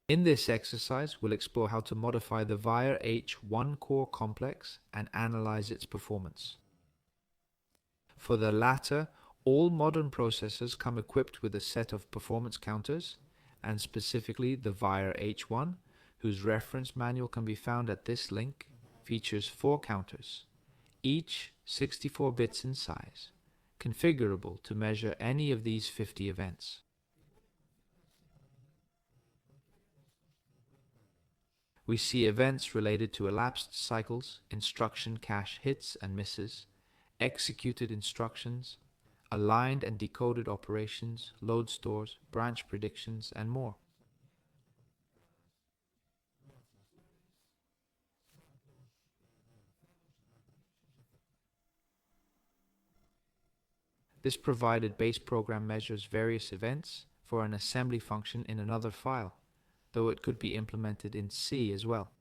In this exercise, we'll explore how to modify the Via H1 core complex and analyze its performance. For the latter, all modern processors come equipped with a set of performance counters, and specifically the Via H1, whose reference manual can be found at this link, features 4 counters, each 64 bits in size, configurable to measure any of these 50 events. We see events related to elapsed cycles, instruction cache hits and misses, executed instructions, aligned and decoded operations, load stores, branch predictions, and more. This provided base program measures various events for an assembly function in another file, though it could be implemented in C as well.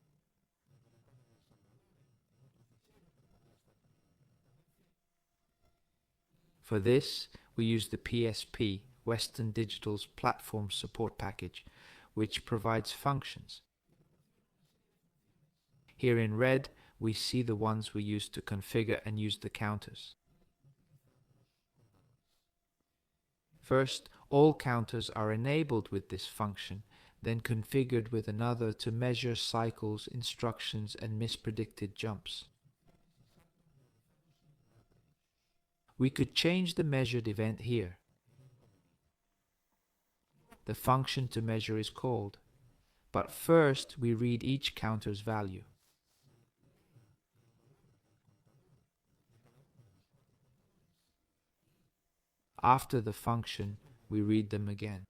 For this, we use the PSP, Western Digital's platform support package, which provides functions. Here in red, we see the ones we use to configure and use the counters. First, all counters are enabled with this function, then configured with another to measure cycles, instructions, and mispredicted jumps. We could change the measured event here. The function to measure is called, but first we read each counter's value. After the function, we read them again.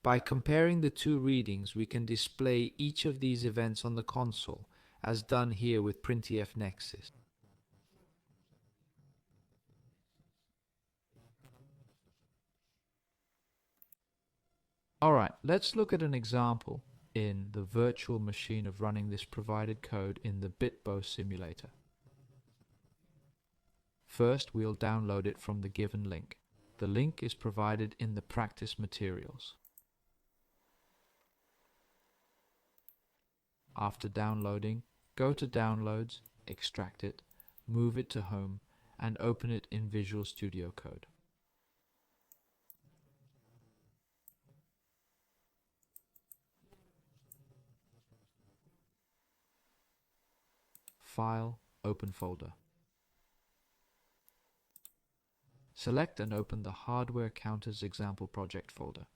By comparing the two readings, we can display each of these events on the console, as done here with printf Nexus. Alright, let's look at an example in the virtual machine of running this provided code in the BitBo simulator. First, we'll download it from the given link. The link is provided in the practice materials. After downloading, go to Downloads, extract it, move it to Home, and open it in Visual Studio Code. File, Open Folder. Select and open the Hardware Counters Example Project folder.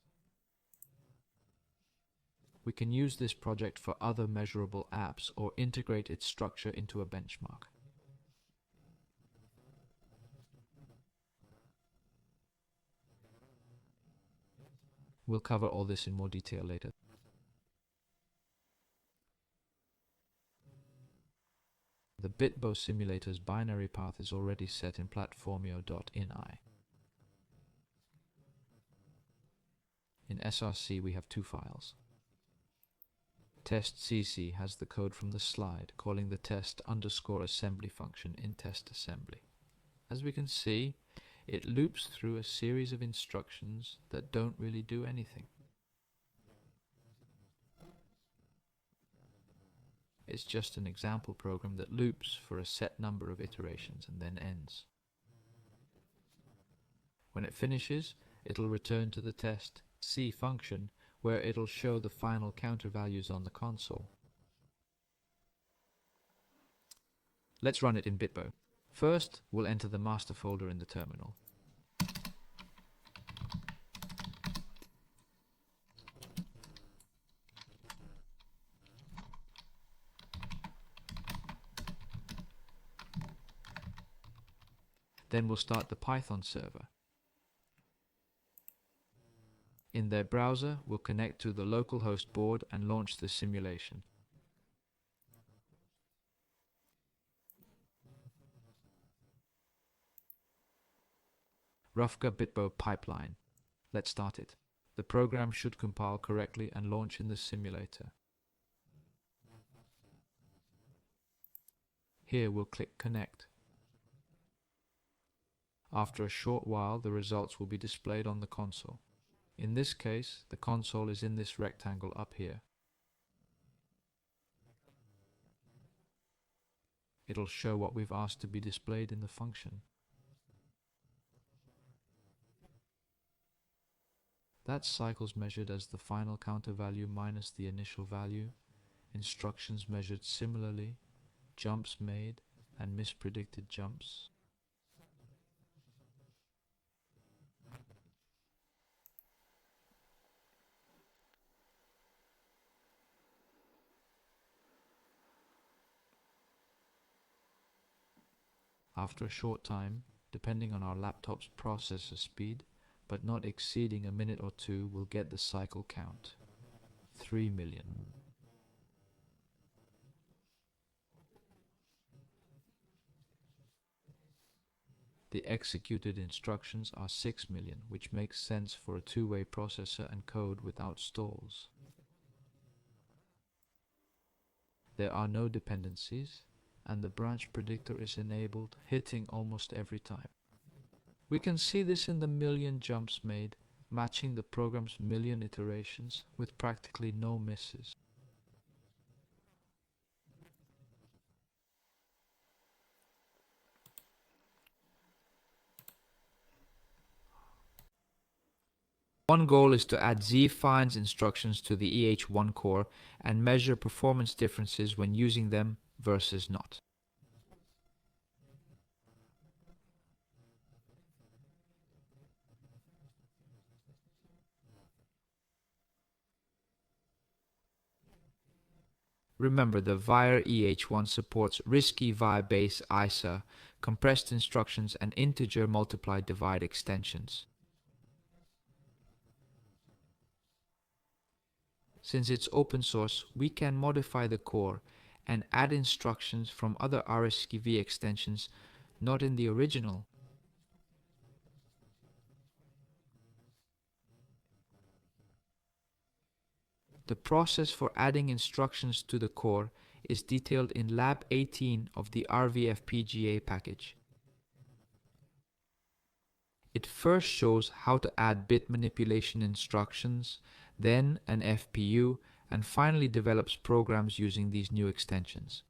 We can use this project for other measurable apps or integrate its structure into a benchmark. We'll cover all this in more detail later. The BitBo simulator's binary path is already set in platformio.ini. In src we have 2 files. testcc has the code from the slide, calling the test_assembly function in testassembly. As we can see, it loops through a series of instructions that don't really do anything. It's just an example program that loops for a set number of iterations and then ends. When it finishes, it'll return to the test C function, where it'll show the final counter values on the console. Let's run it in BitBo. First, we'll enter the master folder in the terminal. Then we'll start the Python server. In their browser, we'll connect to the localhost board and launch the simulation. RVfpga BitBo pipeline. Let's start it. The program should compile correctly and launch in the simulator. Here we'll click Connect. After a short while, the results will be displayed on the console. In this case, the console is in this rectangle up here. It'll show what we've asked to be displayed in the function. That's cycles measured as the final counter value minus the initial value, instructions measured similarly, jumps made, and mispredicted jumps. After a short time, depending on our laptop's processor speed, but not exceeding a minute or two, we'll get the cycle count. 3 million. The executed instructions are 6 million, which makes sense for a two-way processor and code without stalls. There are no dependencies, and the branch predictor is enabled, hitting almost every time. We can see this in the million jumps made, matching the program's million iterations with practically no misses. One goal is to add z-finds instructions to the EH1 core and measure performance differences when using them versus not. Remember, the Vire EH1 supports risky Vire-based ISA, compressed instructions, and integer multiply divide extensions. Since it's open source, we can modify the core and add instructions from other RSKV extensions not in the original. The process for adding instructions to the core is detailed in Lab 18 of the RVfpga package. It first shows how to add bit manipulation instructions, then an FPU, and finally develops programs using these new extensions.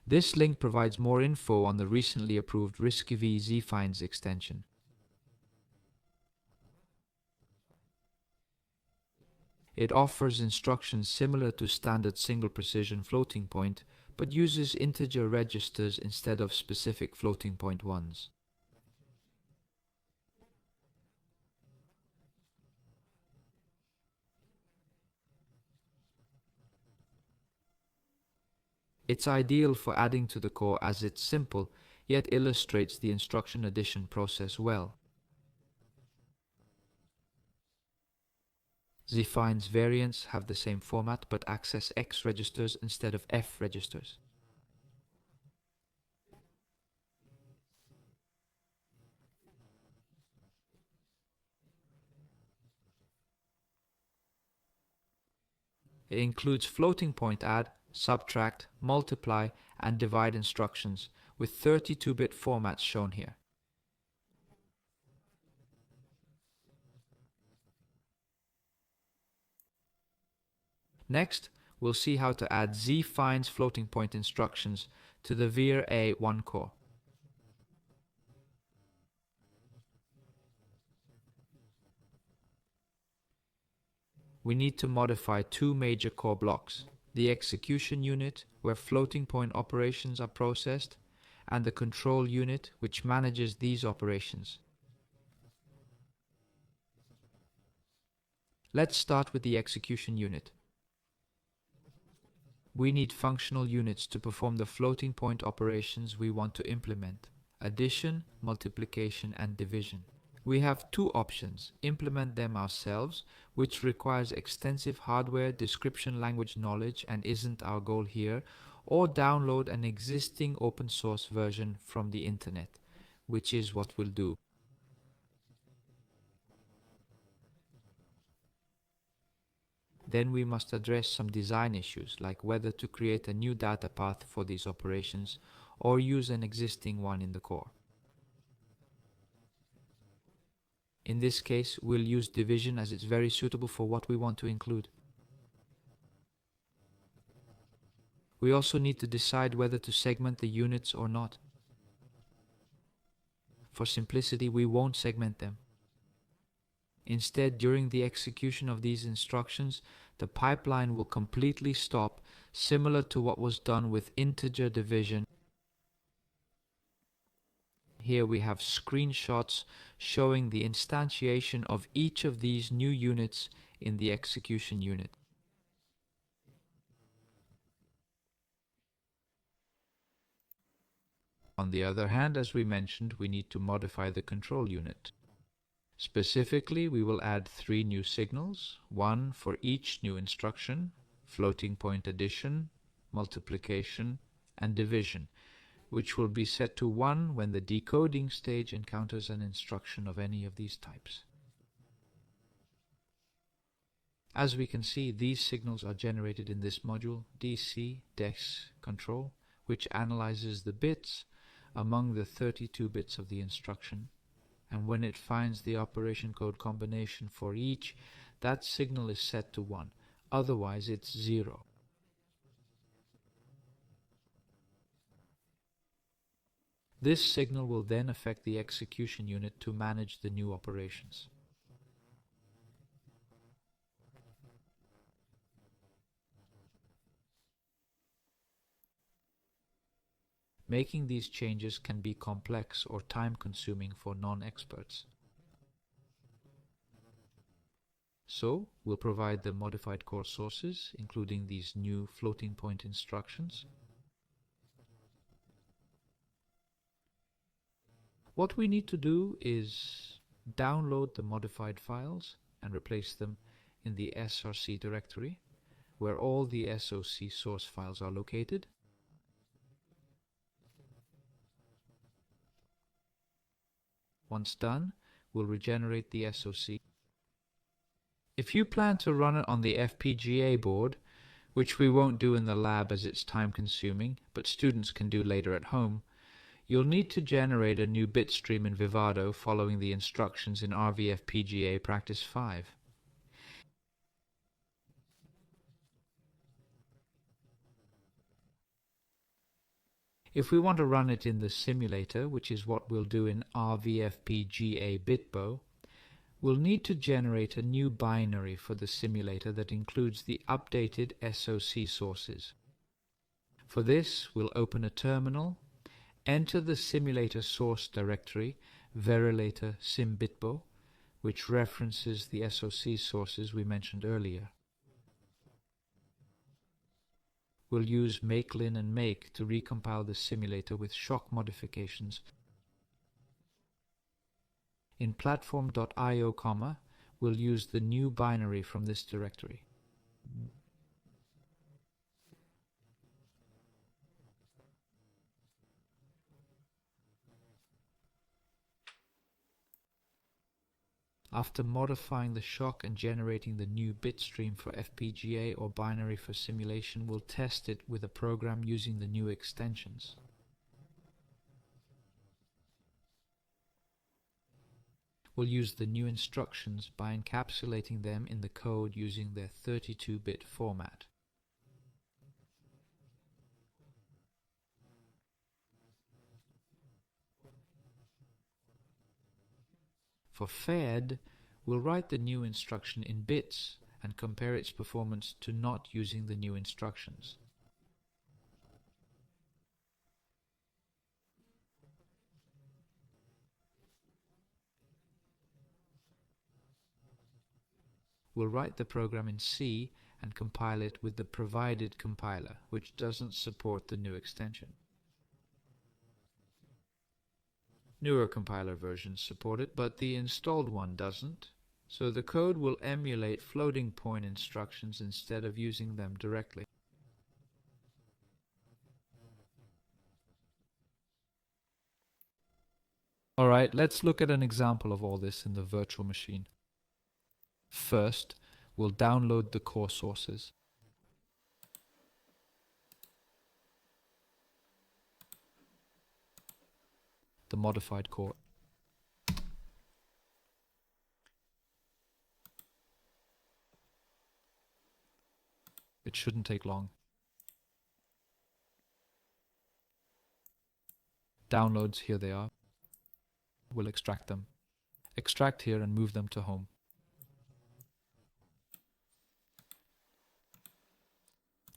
This link provides more info on the recently approved RISC-V z-finds extension. It offers instructions similar to standard single precision floating point, but uses integer registers instead of specific floating point ones. It's ideal for adding to the core as it's simple, yet illustrates the instruction addition process well. z-finds variants have the same format but access X registers instead of F registers. It includes floating point add, subtract, multiply, and divide instructions with 32-bit formats shown here. Next, we'll see how to add z-finds floating point instructions to the Vire A1 core. We need to modify two major core blocks: the execution unit, where floating point operations are processed, and the control unit, which manages these operations. Let's start with the execution unit. We need functional units to perform the floating point operations we want to implement: addition, multiplication, and division. We have two options: implement them ourselves, which requires extensive hardware description language knowledge and isn't our goal here, or download an existing open source version from the internet, which is what we'll do. then we must address some design issues, like whether to create a new data path for these operations or use an existing one in the core. In this case, we'll use division as it's very suitable for what we want to include. We also need to decide whether to segment the units or not. For simplicity, we won't segment them. Instead, during the execution of these instructions, the pipeline will completely stop, similar to what was done with integer division. Here we have screenshots showing the instantiation of each of these new units in the execution unit. On the other hand, as we mentioned, we need to modify the control unit. Specifically, we will add 3 new signals, one for each new instruction: floating point addition, multiplication, and division, which will be set to 1 when the decoding stage encounters an instruction of any of these types. As we can see, these signals are generated in this module, DC DEX control, which analyzes the bits among the 32 bits of the instruction, and when it finds the operation code combination for each, that signal is set to 1, otherwise it's 0. This signal will then affect the execution unit to manage the new operations. Making these changes can be complex or time-consuming for non-experts. So, we'll provide the modified core sources, including these new floating point instructions. What we need to do is download the modified files and replace them in the src directory, where all the SOC source files are located. Once done, we'll regenerate the SOC. If you plan to run it on the FPGA board, which we won't do in the lab as it's time-consuming, but students can do later at home, you'll need to generate a new bit stream in Vivado following the instructions in RVfpga Practice 5. If we want to run it in the simulator, which is what we'll do in RVfpga Bitbo, we'll need to generate a new binary for the simulator that includes the updated SOC sources. For this, we'll open a terminal, enter the simulator source directory, verilator simbitbo, which references the SOC sources we mentioned earlier. We'll use makelin and make to recompile the simulator with shock modifications. In platform.io, we'll use the new binary from this directory. After modifying the shock and generating the new bit stream for FPGA or binary for simulation, we'll test it with a program using the new extensions. We'll use the new instructions by encapsulating them in the code using their 32-bit format. For fed, we'll write the new instruction in bits and compare its performance to not using the new instructions. We'll write the program in C and compile it with the provided compiler, which doesn't support the new extension. Newer compiler versions support it, but the installed one doesn't, so the code will emulate floating point instructions instead of using them directly. Alright, let's look at an example of all this in the virtual machine. First, we'll download the core sources. The modified core. It shouldn't take long. Downloads, here they are. We'll extract them. Extract here and move them to home.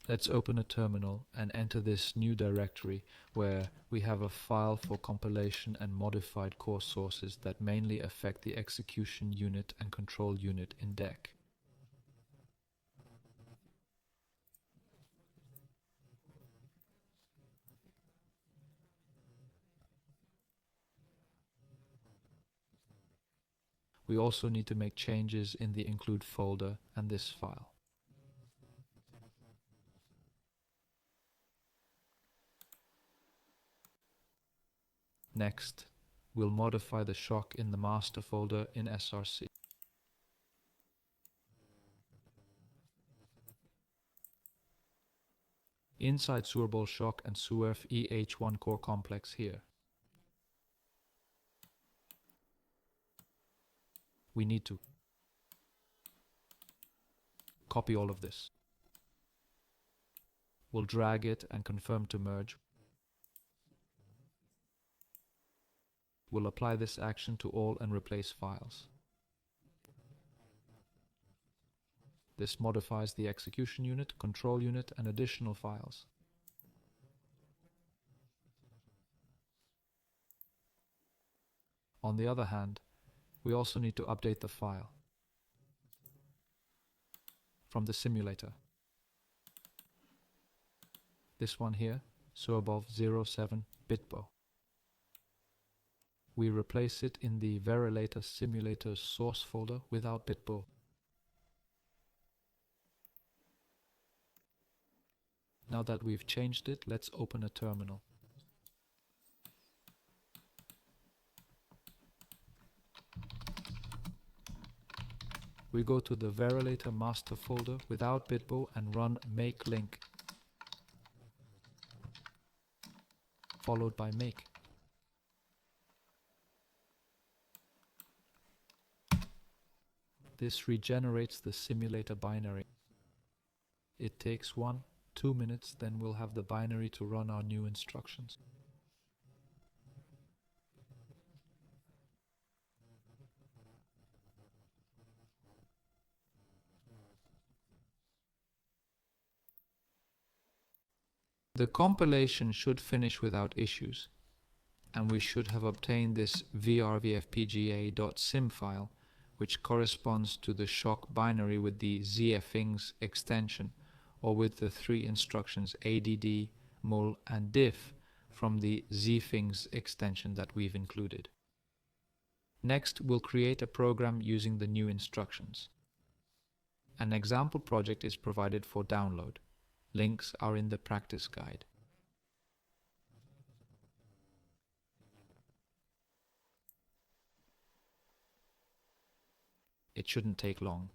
Let's open a terminal and enter this new directory where we have a file for compilation and modified core sources that mainly affect the execution unit and control unit in DEC. We also need to make changes in the include folder and this file. Next, we'll modify the shock in the master folder in SRC. Inside Surbol shock and SURF EH1 core complex here. We need to copy all of this. We'll drag it and confirm to merge. We'll apply this action to all and replace files. This modifies the execution unit, control unit, and additional files. On the other hand, we also need to update the file from the simulator. This one here, Surbol 07 Bitbo. We replace it in the Verilator simulator source folder without Bitbo. Now that we've changed it, let's open a terminal. We go to the Verilator master folder without Bitbo and run make link, followed by make. This regenerates the simulator binary. It takes 1-2 minutes, then we'll have the binary to run our new instructions. The compilation should finish without issues, and we should have obtained this RVfpga.sim file, which corresponds to the shock binary with the zfings extension, or with the 3 instructions add, mul, and diff from the zfings extension that we've included. Next, we'll create a program using the new instructions. An example project is provided for download. Links are in the practice guide. It shouldn't take long.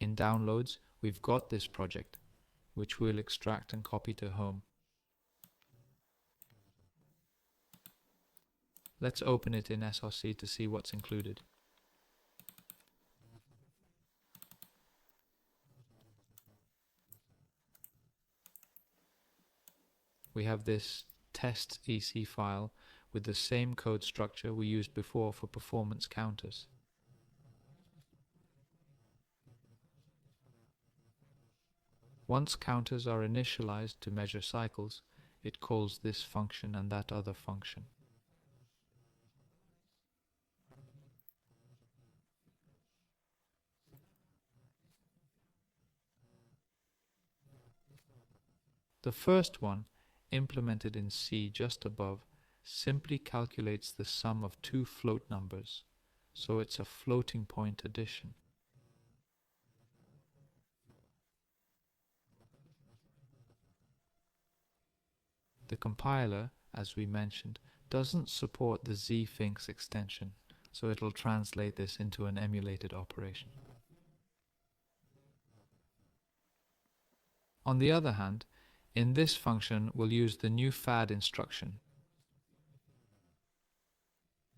In downloads, we've got this project, which we'll extract and copy to home. Let's open it in SRC to see what's included. We have this test EC file with the same code structure we used before for performance counters. Once counters are initialized to measure cycles, it calls this function and that other function. The first one, implemented in C just above, simply calculates the sum of 2 float numbers, so it's a floating point addition. The compiler, as we mentioned, doesn't support the zfings extension, so it'll translate this into an emulated operation. On the other hand, in this function we'll use the new FAD instruction.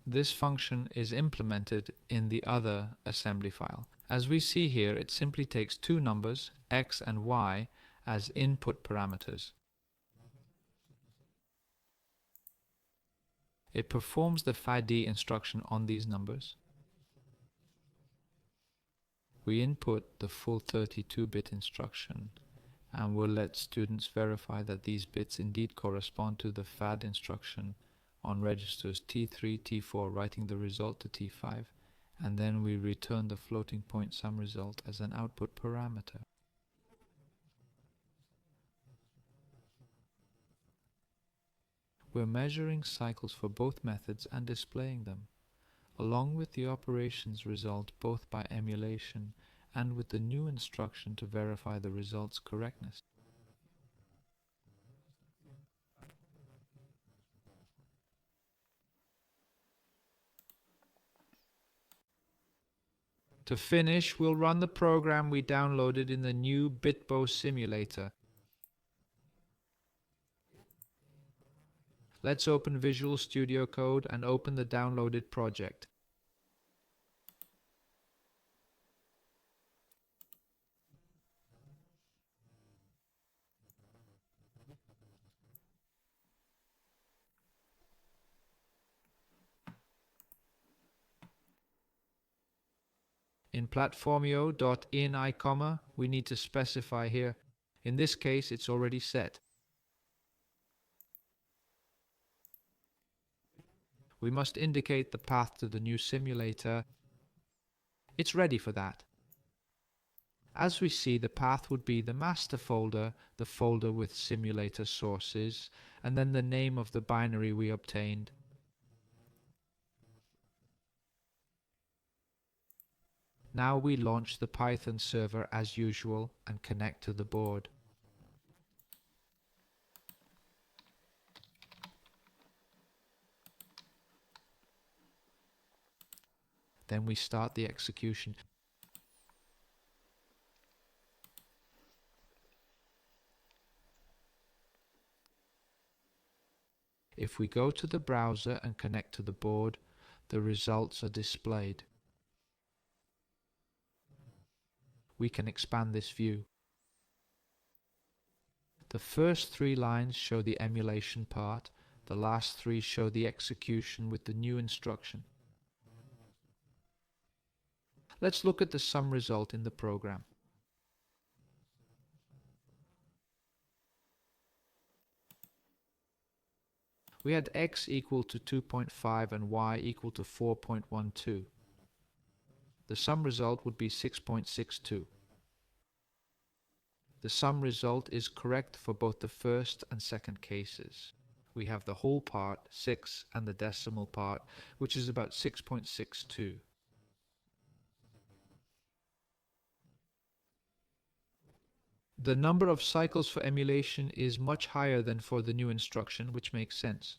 This function is implemented in the other assembly file. As we see here, it simply takes two numbers, x and y, as input parameters. It performs the FAD instruction on these numbers. We input the full 32-bit instruction, and we'll let students verify that these bits indeed correspond to the FAD instruction on registers T3, T4, writing the result to T5, and then we return the floating point sum result as an output parameter. We're measuring cycles for both methods and displaying them, along with the operations result both by emulation and with the new instruction to verify the result's correctness. To finish, we'll run the program we downloaded in the new BitBo simulator. Let's open Visual Studio Code and open the downloaded project. In platformio.ini, we need to specify here. In this case, it's already set. We must indicate the path to the new simulator. It's ready for that. As we see, the path would be the master folder, the folder with simulator sources, and then the name of the binary we obtained. Now we launch the Python server as usual and connect to the board. Then we start the execution. If we go to the browser and connect to the board, the results are displayed. We can expand this view. The first 3 lines show the emulation part, the last 3 show the execution with the new instruction. Let's look at the sum result in the program. We had x equal to 2.5 and y equal to 4.12. The sum result would be 6.62. The sum result is correct for both the first and second cases. We have the whole part, 6, and the decimal part, which is about 6.62. The number of cycles for emulation is much higher than for the new instruction, which makes sense.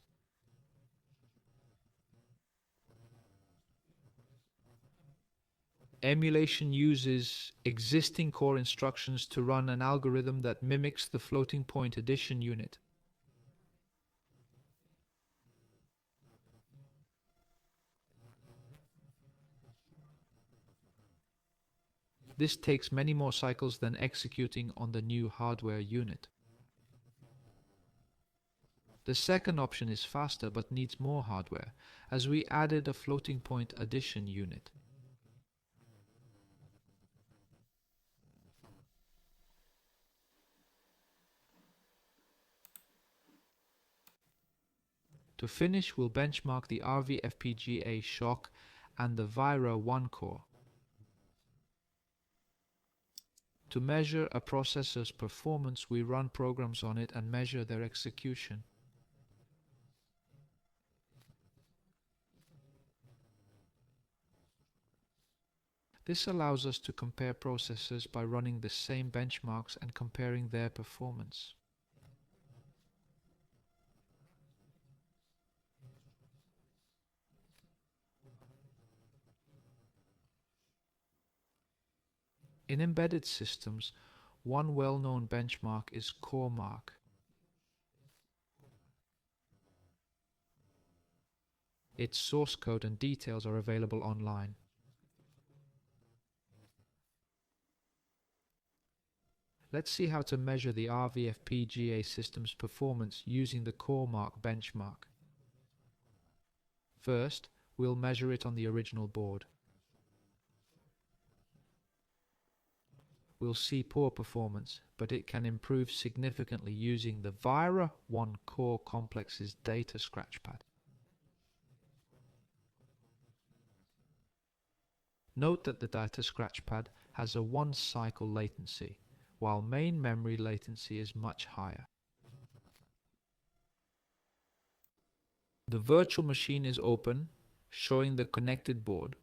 Emulation uses existing core instructions to run an algorithm that mimics the floating point addition unit. This takes many more cycles than executing on the new hardware unit. The second option is faster but needs more hardware, as we added a floating point addition unit. To finish, we'll benchmark the RVfpga shock and the Vira 1 core. To measure a processor's performance, we run programs on it and measure their execution. This allows us to compare processors by running the same benchmarks and comparing their performance. In embedded systems, One well-known benchmark is CoreMark. Its source code and details are available online. Let's see how to measure the RVfpga system's performance using the CoreMark benchmark. First, we'll measure it on the original board. We'll see poor performance, but it can improve significantly using the Vira 1 core complex's data scratchpad. Note that the data scratchpad has a 1-cycle latency, while main memory latency is much higher. The virtual machine is open, showing the connected board.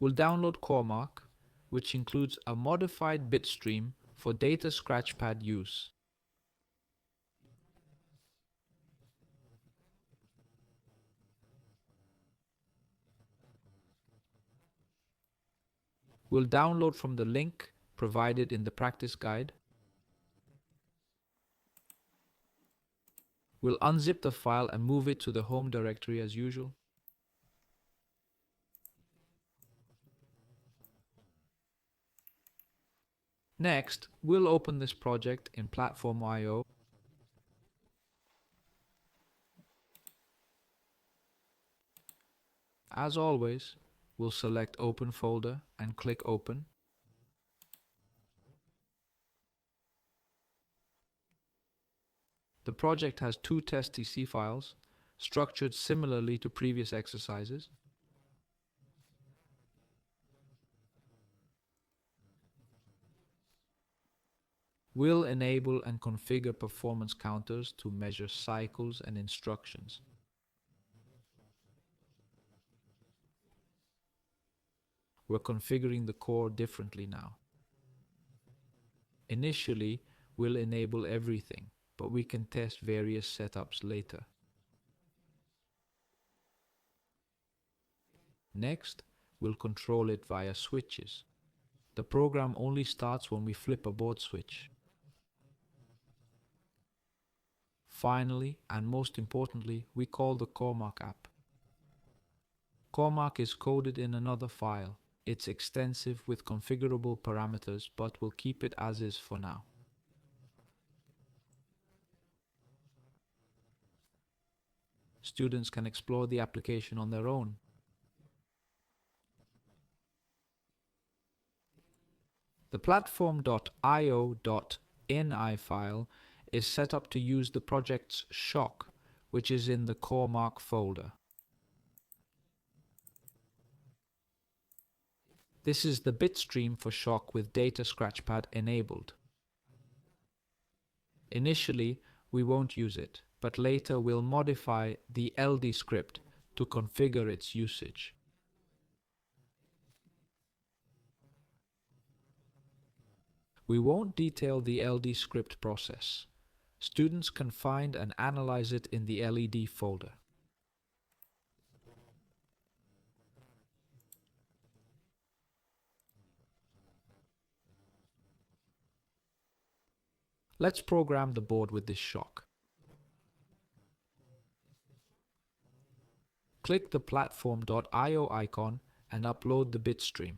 We'll download CoreMark, which includes a modified bitstream for data scratchpad use. We'll download from the link provided in the practice guide. We'll unzip the file and move it to the home directory as usual. Next, we'll open this project in Platform.io. As always, we'll select Open Folder and click Open. The project has 2 test.tc files, structured similarly to previous exercises. We'll enable and configure performance counters to measure cycles and instructions. We're configuring the core differently now. Initially, we'll enable everything, but we can test various setups later. Next, we'll control it via switches. The program only starts when we flip a board switch. Finally, and most importantly, we call the CoreMark app. CoreMark is coded in another file. It's extensive with configurable parameters, but we'll keep it as is for now. Students can explore the application on their own. The platform.io.ini file is set up to use the project's shock, which is in the CoreMark folder. This is the bitstream for shock with data scratchpad enabled. Initially, we won't use it, but later we'll modify the LD script to configure its usage. We won't detail the LD script process. Students can find and analyze it in the LED folder. Let's program the board with this shock. Click the platform.io icon and upload the bitstream.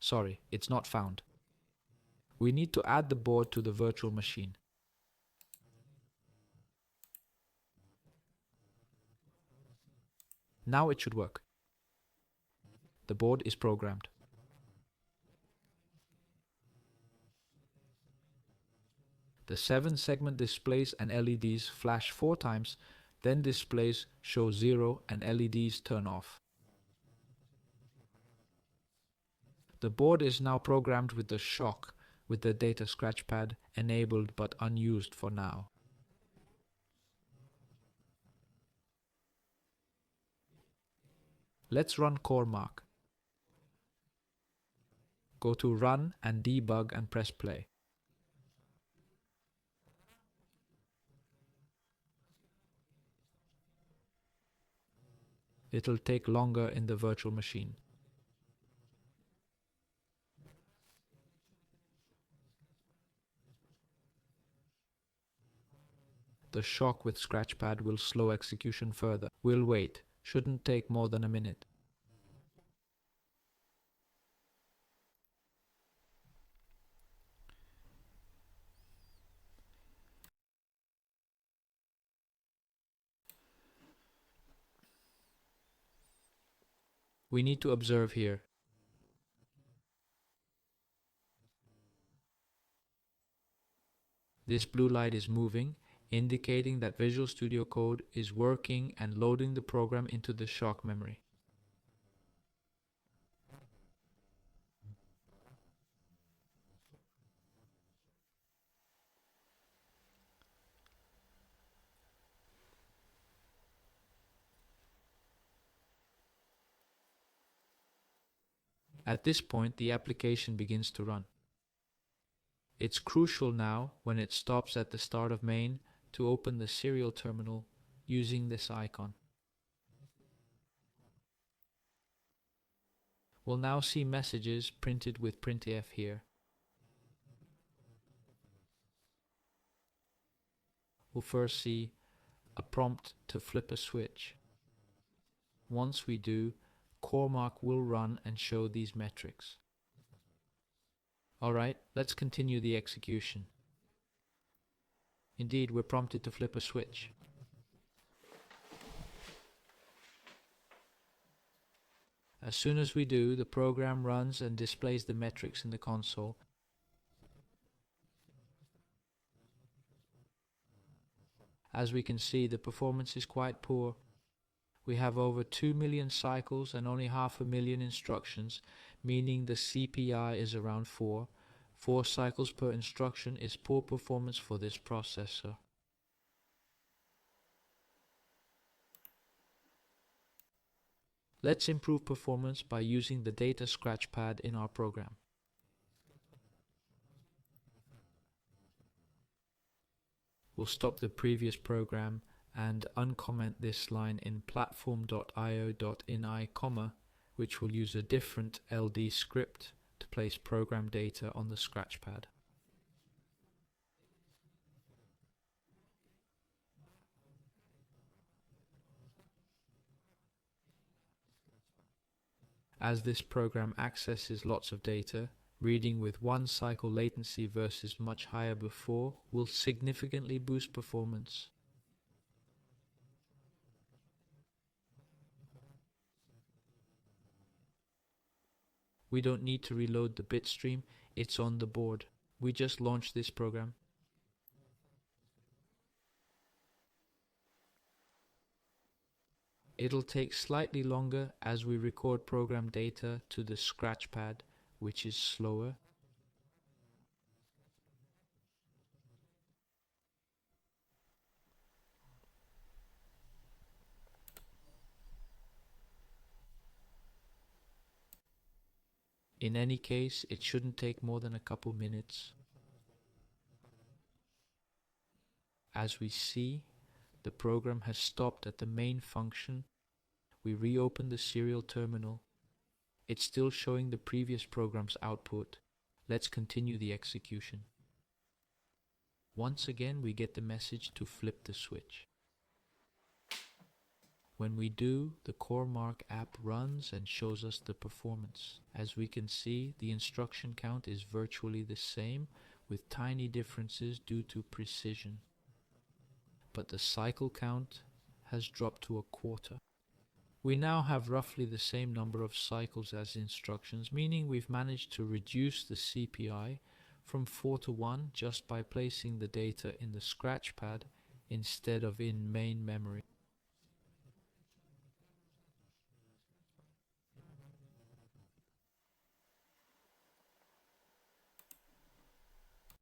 Sorry, it's not found. We need to add the board to the virtual machine. Now it should work. The board is programmed. The 7-segment displays and LEDs flash 4 times, then displays show 0 and LEDs turn off. The board is now programmed with the shock, with the data scratchpad enabled but unused for now. Let's run CoreMark. Go to Run and Debug and press Play. It'll take longer in the virtual machine. The shock with Scratchpad will slow execution further. We'll wait. Shouldn't take more than a minute. We need to observe here. This blue light is moving, indicating that Visual Studio Code is working and loading the program into the shock memory. At this point, the application begins to run. It's crucial now, when it stops at the start of main, to open the serial terminal using this icon. We'll now see messages printed with printf here. We'll first see a prompt to flip a switch. Once we do, CoreMark will run and show these metrics. Alright, let's continue the execution. Indeed, we're prompted to flip a switch. As soon as we do, the program runs and displays the metrics in the console. As we can see, the performance is quite poor. We have over 2 million cycles and only 500,000 instructions, meaning the CPI is around 4. 4 cycles per instruction is poor performance for this processor. Let's improve performance by using the data scratchpad in our program. We'll stop the previous program and uncomment this line in platform.io.ini, which will use a different LD script to place program data on the scratchpad. As this program accesses lots of data, reading with 1 cycle latency versus much higher before will significantly boost performance. We don't need to reload the bitstream, it's on the board. We just launched this program. It'll take slightly longer as we record program data to the scratchpad, which is slower. In any case, it shouldn't take more than a couple minutes. As we see, the program has stopped at the main function. We reopen the serial terminal. It's still showing the previous program's output. Let's continue the execution. Once again, we get the message to flip the switch. When we do, the CoreMark app runs and shows us the performance. As we can see, the instruction count is virtually the same, with tiny differences due to precision. But the cycle count has dropped to a quarter. We now have roughly the same number of cycles as instructions, meaning we've managed to reduce the CPI from 4 to 1 just by placing the data in the scratchpad instead of in main memory.